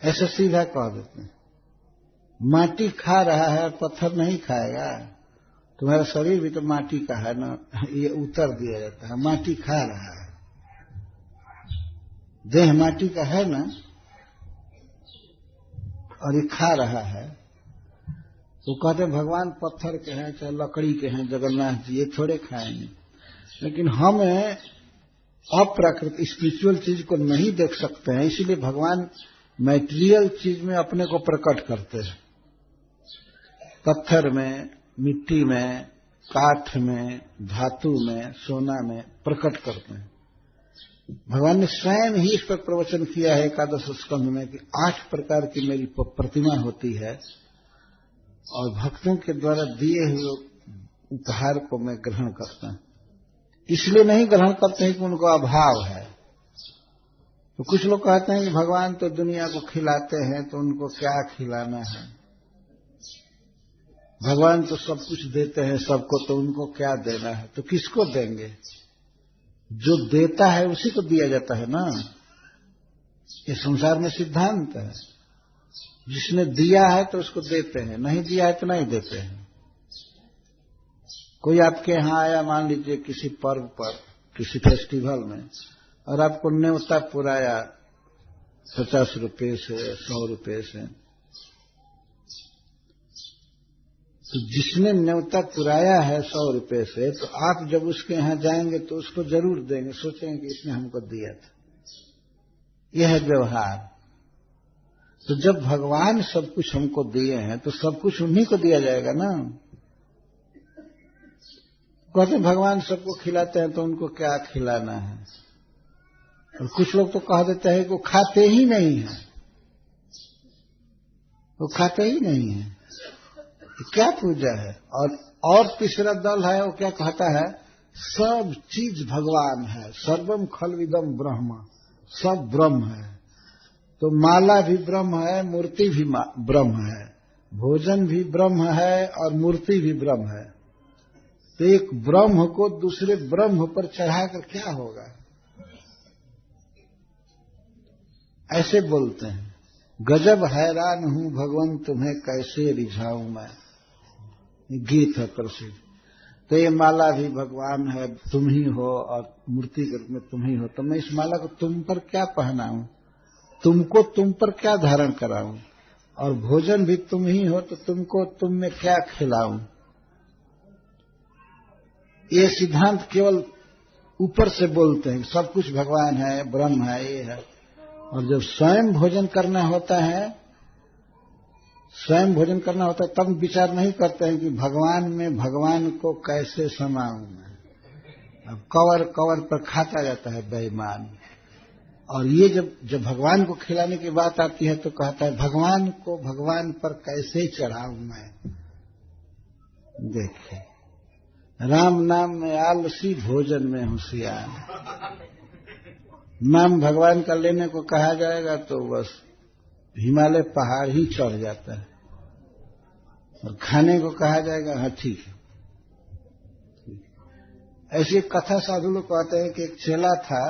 ऐसा सीधा कह देते हैं। माटी खा रहा है और पत्थर नहीं खाएगा। तुम्हारा शरीर भी तो माटी का है ना, ये उत्तर दिया जाता है। माटी खा रहा है, देह माटी का है ना, और ये खा रहा है। तो कहते भगवान पत्थर के हैं चाहे लकड़ी के हैं, जगन्नाथ जी, ये थोड़े खाएंगे। लेकिन हम अप्राकृतिक स्पिरिचुअल चीज को नहीं देख सकते हैं, इसीलिए भगवान मैटेरियल चीज में अपने को प्रकट करते हैं। पत्थर में, मिट्टी में, काठ में, धातु में, सोना में प्रकट करते हैं। भगवान ने स्वयं ही इस पर प्रवचन किया है एकादश स्कंध में कि 8 प्रकार की मेरी प्रतिमा होती है और भक्तों के द्वारा दिए हुए उपहार को मैं ग्रहण करता हूं। इसलिए नहीं ग्रहण करते हैं कि उनको अभाव है। तो कुछ लोग कहते हैं कि भगवान तो दुनिया को खिलाते हैं, तो उनको क्या खिलाना है, भगवान तो सब कुछ देते हैं सबको, तो उनको क्या देना है। तो किसको देंगे? जो देता है उसी को दिया जाता है ना। ये संसार में सिद्धांत है। जिसने दिया है तो उसको देते हैं, नहीं दिया है तो नहीं देते हैं। कोई आपके यहां आया, मान लीजिए किसी पर्व पर, किसी फेस्टिवल में, और आपको न्योता पुराया 50 रुपए से, 100 रुपए से, तो जिसने न्योता पुराया है 100 रुपए से, तो आप जब उसके यहां जाएंगे तो उसको जरूर देंगे, सोचेंगे कि इसने हमको दिया था। यह है व्यवहार। तो जब भगवान सब कुछ हमको दिए हैं तो सब कुछ उन्हीं को दिया जाएगा ना। कहते हैं भगवान सबको खिलाते हैं तो उनको क्या खिलाना है। और कुछ लोग तो कह देते हैं कि वो खाते ही नहीं है, वो खाते ही नहीं है, क्या पूजा है। और तीसरा दल है, वो क्या कहता है, सब चीज भगवान है, सर्वम खलविदम ब्रह्म, सब ब्रह्म है। तो माला भी ब्रह्म है, मूर्ति भी ब्रह्म है, भोजन भी ब्रह्म है और मूर्ति भी ब्रह्म है। तो एक ब्रह्म को दूसरे ब्रह्म पर चढ़ाकर क्या होगा। ऐसे बोलते हैं, गजब हैरान हूं भगवान तुम्हें कैसे रिझाऊं मैं। गीत है प्रसिद्ध। तो ये माला भी भगवान है, तुम ही हो, और मूर्ति के रूप में तुम ही हो, तो मैं इस माला को तुम पर क्या पहनाऊं, तुमको तुम पर क्या धारण कराऊं, और भोजन भी तुम ही हो तो तुमको तुम में क्या खिलाऊं। ये सिद्धांत केवल ऊपर से बोलते हैं, सब कुछ भगवान है, ब्रह्म है, ये है। और जब स्वयं भोजन करना होता है, स्वयं भोजन करना होता है, तब विचार नहीं करते हैं कि भगवान में भगवान को कैसे समाऊं मैं। अब कवर कवर पर खाता जाता है बेईमान। और ये जब भगवान को खिलाने की बात आती है तो कहता है भगवान को भगवान पर कैसे चढ़ाऊं मैं। देखिए, राम नाम में आलसी, भोजन में होशियार। नाम भगवान का लेने को कहा जाएगा तो बस हिमालय पहाड़ ही चढ़ जाता है, और खाने को कहा जाएगा हाँ ठीक है। ऐसी कथा साधु लोग कहते हैं कि एक चेला था,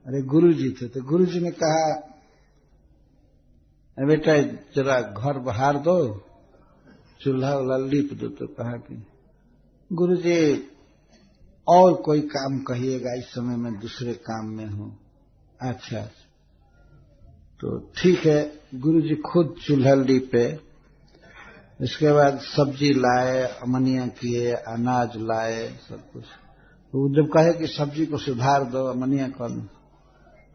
अरे गुरुजी थे, तो गुरुजी ने कहा बेटा जरा घर बहार दो, चूल्हा उल्हा लीप दो। तो कहा कि गुरुजी और कोई काम कहिएगा, इस समय मैं दूसरे काम में हूं। अच्छा, तो ठीक है। गुरुजी खुद चूल्हा लीपे, इसके बाद सब्जी लाए, अमनिया किए, अनाज लाए, सब कुछ। तो जब कहे कि सब्जी को सुधार दो, अमनिया कर,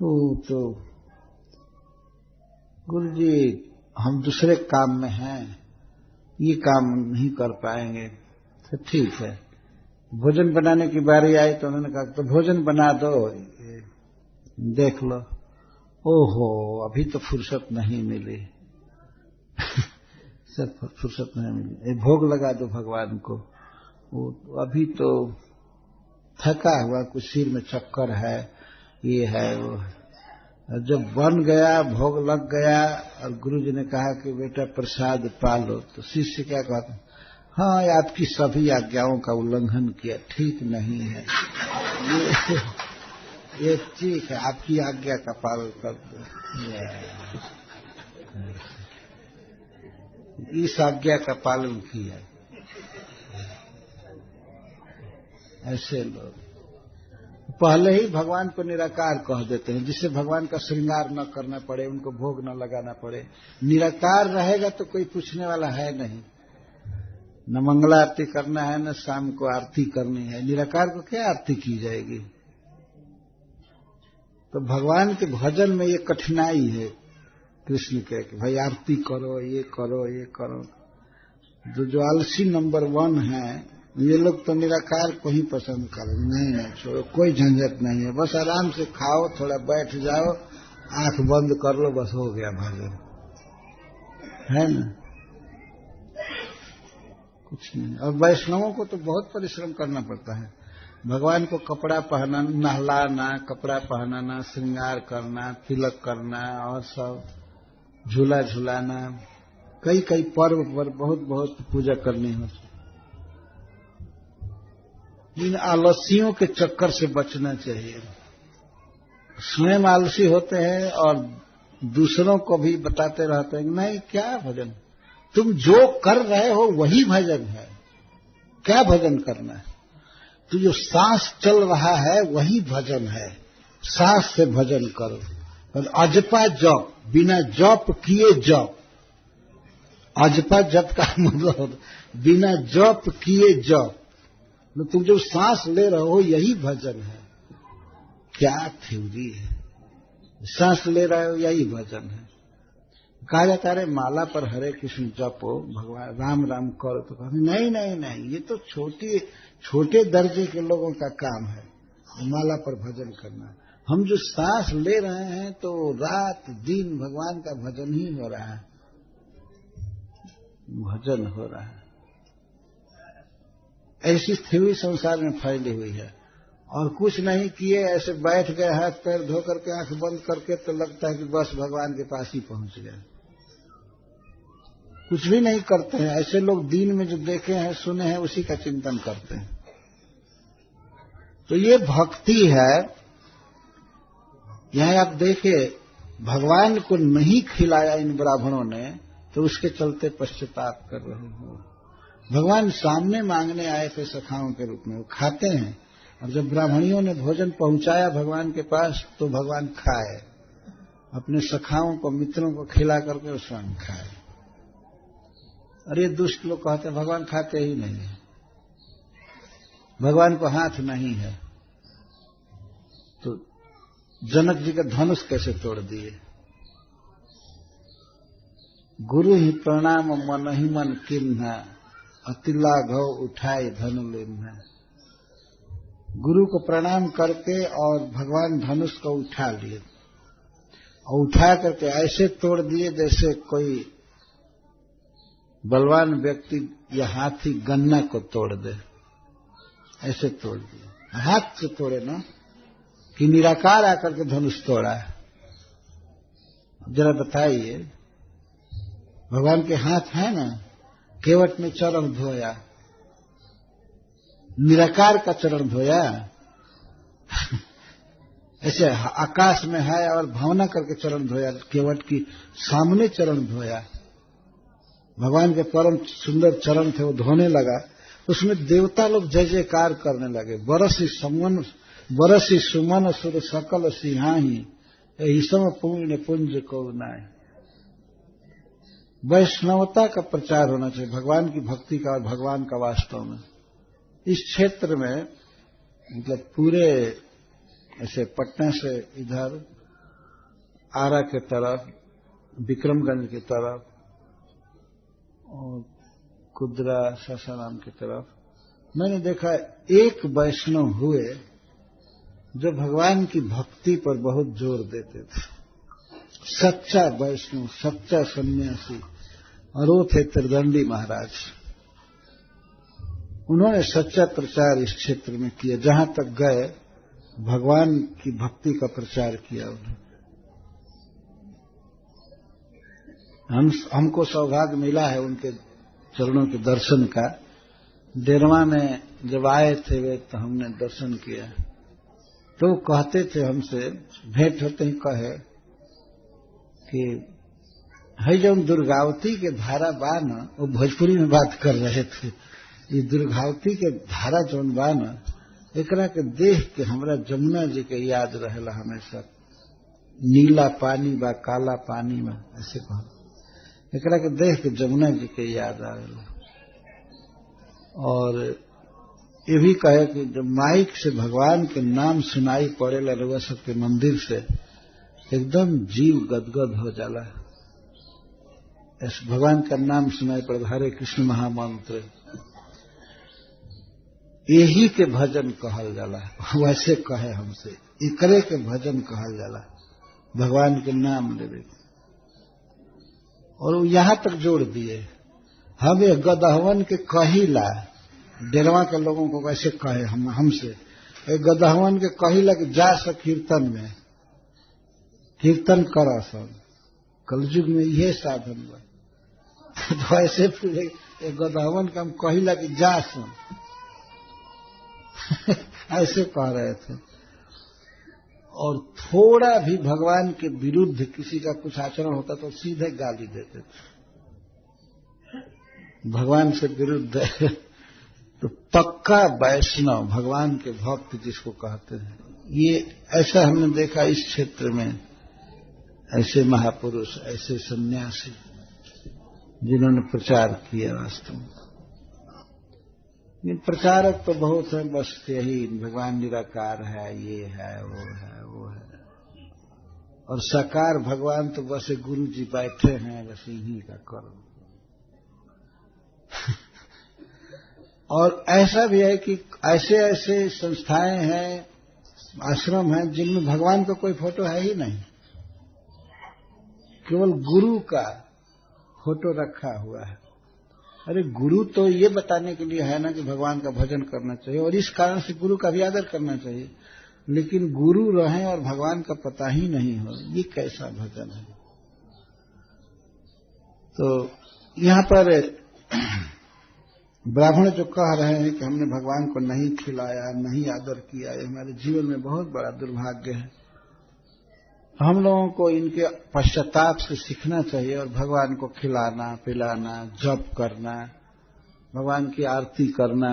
तो गुरुजी हम दूसरे काम में हैं, ये काम नहीं कर पाएंगे। तो ठीक है। भोजन बनाने की बारी आई तो उन्होंने कहा तो भोजन बना दो, देख लो। ओहो, अभी तो फुर्सत नहीं मिली। सब फुर्सत नहीं मिली। भोग लगा दो भगवान को, वो अभी तो थका हुआ, कुछ सिर में चक्कर है, ये है वो है। जब बन गया, भोग लग गया, और गुरुजी ने कहा कि बेटा प्रसाद पालो, तो शिष्य क्या कहते, हाँ आपकी सभी आज्ञाओं का उल्लंघन किया, ठीक नहीं है, ये ठीक है, आपकी आज्ञा का पालन कर दो। इस आज्ञा का पालन किया। ऐसे लोग पहले ही भगवान को निराकार कह देते हैं, जिससे भगवान का श्रृंगार न करना पड़े, उनको भोग न लगाना पड़े। निराकार रहेगा तो कोई पूछने वाला है नहीं, न मंगला आरती करना है, न शाम को आरती करनी है। निराकार को क्या आरती की जाएगी। तो भगवान के भजन में ये कठिनाई है कृष्ण के, कि भाई आरती करो, ये करो, ये करो। जो आलसी नंबर 1 है, ये लोग तो निराकार को ही पसंद करें। नहीं छोड़ो, कोई झंझट नहीं है, बस आराम से खाओ, थोड़ा बैठ जाओ, आंख बंद कर लो, बस हो गया भजन, है ना, कुछ नहीं। और वैष्णवों को तो बहुत परिश्रम करना पड़ता है। भगवान को कपड़ा पहनाना, नहलाना, कपड़ा पहनाना, श्रृंगार करना, तिलक करना, और सब झूला झुलाना, कई कई पर्व पर बहुत बहुत पूजा करनी होती। इन आलसियों के चक्कर से बचना चाहिए। स्वयं आलसी होते हैं और दूसरों को भी बताते रहते हैं नहीं क्या भजन, तुम जो कर रहे हो वही भजन है, क्या भजन करना है, तो जो सांस चल रहा है वही भजन है, सांस से भजन करो। और अजपा जप, बिना जप किए जप, अजपा जप का मतलब बिना जप किए जप, तो तुम जो सांस ले रहे हो यही भजन है। क्या थ्योरी है, सांस ले रहे हो यही भजन है। कहा जाता है माला पर हरे कृष्ण जपो, भगवान राम राम करो, तो कहते नहीं नहीं नहीं, ये तो छोटे दर्जे के लोगों का काम है माला पर भजन करना। हम जो सांस ले रहे हैं तो रात दिन भगवान का भजन ही हो रहा है, भजन हो रहा है। ऐसी थ्योरी संसार में फैली हुई है। और कुछ नहीं किए, ऐसे बैठ गए हाथ पैर धो करके आंख बंद करके, तो लगता है कि बस भगवान के पास ही पहुंच गए। कुछ भी नहीं करते हैं। ऐसे लोग दिन में जो देखे हैं सुने हैं उसी का चिंतन करते हैं। तो ये भक्ति है। यहां आप देखे भगवान को नहीं खिलाया इन ब्राह्मणों ने, तो उसके चलते पश्चाताप कर रहे हो। भगवान सामने मांगने आए थे सखाओं के रूप में, वो खाते हैं। और जब ब्राह्मणियों ने भोजन पहुंचाया भगवान के पास तो भगवान खाए, अपने सखाओं को मित्रों को खिला करके वो स्वयं खाए। और ये दुष्ट लोग कहते हैं भगवान खाते ही नहीं है, भगवान को हाथ नहीं है। तो जनक जी का धनुष कैसे तोड़ दिए। गुरु ही प्रणाम मन ही मन किन्हा, अतिला घो उठाए धनु लेन्हा। गुरु को प्रणाम करके और भगवान धनुष को उठा लिए, और उठा करके ऐसे तोड़ दिए जैसे कोई बलवान व्यक्ति या हाथी गन्ना को तोड़ दे, ऐसे तोड़ दिए। हाथ से तोड़े ना, कि निराकार आकर के धनुष तोड़ा है। जरा बताइए, भगवान के हाथ है ना, केवट में चरण धोया, निराकार का चरण धोया। ऐसे आकाश में है और भावना करके चरण धोया, केवट की सामने चरण धोया। भगवान के परम सुंदर चरण थे, वो धोने लगा। उसमें देवता लोग जय जयकार करने लगे। बरसी सुमन सुर सकल सिंहाही, यही सम पुण्य पुंज को नाय। वैष्णवता का प्रचार होना चाहिए, भगवान की भक्ति का और भगवान का वास्तव में। इस क्षेत्र में मतलब पूरे ऐसे पटना से इधर आरा के तरफ, विक्रमगंज की तरफ और कुदरा सासाराम की तरफ मैंने देखा एक वैष्णव हुए जो भगवान की भक्ति पर बहुत जोर देते थे। सच्चा वैष्णव, सच्चा सन्यासी, और वो थे त्रिदंडी महाराज। उन्होंने सच्चा प्रचार इस क्षेत्र में किया, जहां तक गए भगवान की भक्ति का प्रचार किया उन्होंने। हमको सौभाग्य मिला है उनके चरणों के दर्शन का। डेरवा में जब आए थे वे, तो हमने दर्शन किया। तो कहते थे हमसे, भेंट होते ही कहे कि है जो दुर्गावती के धारा बा न, वो भोजपुरी में बात कर रहे थे। ये दुर्गावती के धारा जौन बा न, एकरा के देख के हमरा जमुना जी के याद रहेला हमेशा। नीला पानी बा काला पानी में, ऐसे कहा। एकरा के देख के जमुना जी के याद आवेला। और ये भी कहे कि जब माइक से भगवान के नाम सुनाई पड़ेला रउआ सबके मंदिर से, एकदम जीव गदगद हो जाला। ऐसे भगवान का नाम सुनाई पड़े, हरे कृष्ण महामंत्र, यही के भजन कहल जाला। वैसे कहे हमसे, एकरे के भजन कहल जाला, भगवान के नाम लेवे। और यहां तक जोड़ दिए, हम ये गदहवन के कहिला, डेरवा के लोगों को कैसे कहे हमसे, गदहवन के कहिला कि जा स कीर्तन में, कीर्तन कर सब, कलयुग में यह साधन बा। तो ऐसे गदहवन का हम कहिला कि जा स ऐसे कह रहे थे। और थोड़ा भी भगवान के विरुद्ध किसी का कुछ आचरण होता तो सीधे गाली देते थे। भगवान से विरुद्ध है तो पक्का वैष्णव, भगवान के भक्त जिसको कहते हैं, ये ऐसा हमने देखा इस क्षेत्र में। ऐसे महापुरुष, ऐसे सन्यासी जिन्होंने प्रचार किया वास्तव में। प्रचारक तो बहुत है, बस यही भगवान निराकार है, ये है, वो है। और साकार भगवान तो बस गुरु जी बैठे हैं, बस इन्हीं का करो। और ऐसा भी है कि ऐसे ऐसे संस्थाएं हैं, आश्रम हैं, जिनमें भगवान का कोई फोटो है ही नहीं, केवल गुरु का फोटो रखा हुआ है। अरे गुरु तो ये बताने के लिए है ना कि भगवान का भजन करना चाहिए, और इस कारण से गुरु का भी आदर करना चाहिए। लेकिन गुरु रहें और भगवान का पता ही नहीं हो, ये कैसा भजन है। तो यहां पर ब्राह्मण जो कह रहे हैं कि हमने भगवान को नहीं खिलाया, नहीं आदर किया, ये हमारे जीवन में बहुत बड़ा दुर्भाग्य है। हम लोगों को इनके पश्चाताप से सीखना चाहिए और भगवान को खिलाना, पिलाना, जप करना, भगवान की आरती करना,